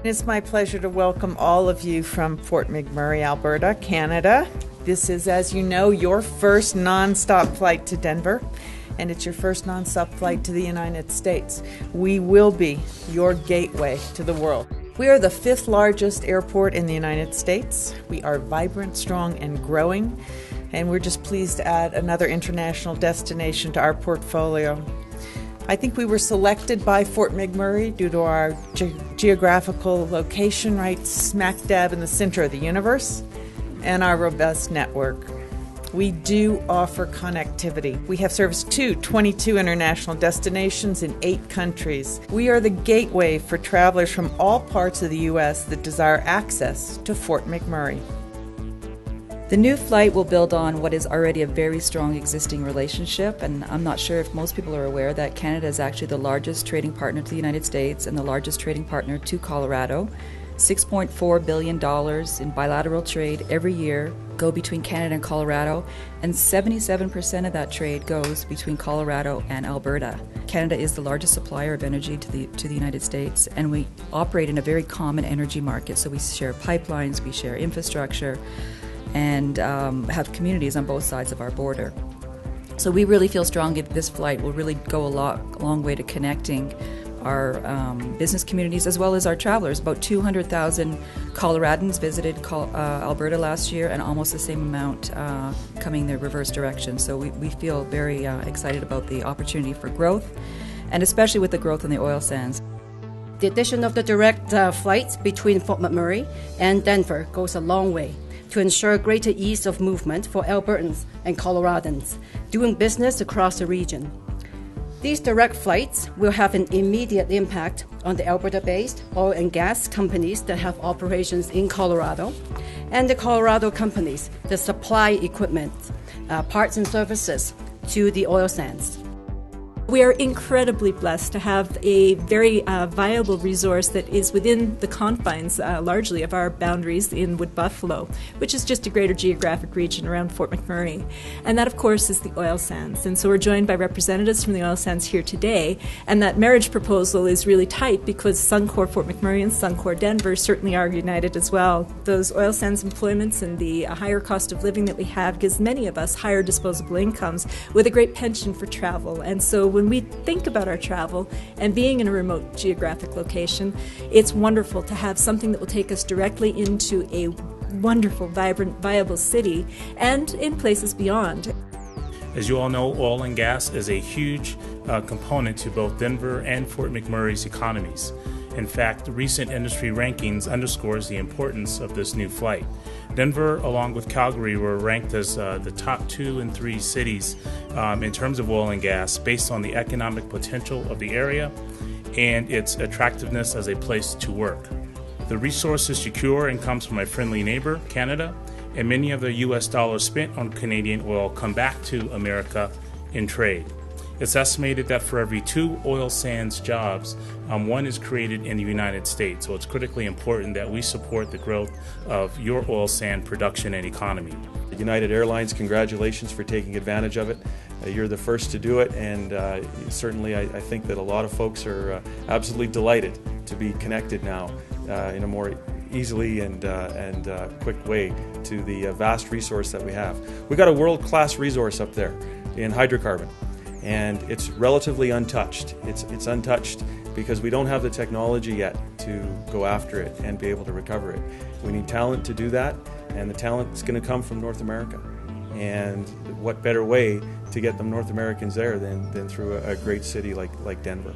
It's my pleasure to welcome all of you from Fort McMurray, Alberta, Canada. This is, as you know, your first nonstop flight to Denver, and it's your first nonstop flight to the United States. We will be your gateway to the world. We are the 5th largest airport in the United States. We are vibrant, strong, and growing, and we're just pleased to add another international destination to our portfolio. I think we were selected by Fort McMurray due to our geographical location right smack dab in the center of the universe and our robust network. We do offer connectivity. We have service to 22 international destinations in 8 countries. We are the gateway for travelers from all parts of the U.S. that desire access to Fort McMurray. The new flight will build on what is already a very strong existing relationship, and I'm not sure if most people are aware that Canada is actually the largest trading partner to the United States and the largest trading partner to Colorado. $6.4 billion in bilateral trade every year go between Canada and Colorado, and 77% of that trade goes between Colorado and Alberta. Canada is the largest supplier of energy to the United States, and we operate in a very common energy market, so we share pipelines, we share infrastructure, and have communities on both sides of our border. So we really feel strongly that this flight will really go a long way to connecting our business communities as well as our travelers. About 200,000 Coloradans visited Alberta last year, and almost the same amount coming the reverse direction. So we feel very excited about the opportunity for growth, and especially with the growth in the oil sands. The addition of the direct flights between Fort McMurray and Denver goes a long way to ensure greater ease of movement for Albertans and Coloradans doing business across the region. These direct flights will have an immediate impact on the Alberta-based oil and gas companies that have operations in Colorado, and the Colorado companies that supply equipment, parts and services to the oil sands. We are incredibly blessed to have a very viable resource that is within the confines, largely, of our boundaries in Wood Buffalo, which is just a greater geographic region around Fort McMurray. And that, of course, is the oil sands. And so we're joined by representatives from the oil sands here today, and that marriage proposal is really tight because Suncor Fort McMurray and Suncor Denver certainly are united as well. Those oil sands employments and the higher cost of living that we have gives many of us higher disposable incomes with a great penchant for travel. And so when we think about our travel and being in a remote geographic location, it's wonderful to have something that will take us directly into a wonderful, vibrant, viable city and in places beyond. As you all know, oil and gas is a huge component to both Denver and Fort McMurray's economies. In fact, recent industry rankings underscores the importance of this new flight. Denver, along with Calgary, were ranked as the top 2 and 3 cities in terms of oil and gas based on the economic potential of the area and its attractiveness as a place to work. The resource is secure and comes from a friendly neighbor, Canada, and many of the U.S. dollars spent on Canadian oil come back to America in trade. It's estimated that for every 2 oil sands jobs, 1 is created in the United States. So it's critically important that we support the growth of your oil sand production and economy. United Airlines, congratulations for taking advantage of it. You're the first to do it, and certainly I think that a lot of folks are absolutely delighted to be connected now in a more easily and quick way to the vast resource that we have. We've got a world-class resource up there in hydrocarbon, and it's relatively untouched. It's untouched because we don't have the technology yet to go after it and be able to recover it. We need talent to do that, and the talent is going to come from North America. And what better way to get them North Americans there than through a great city like Denver.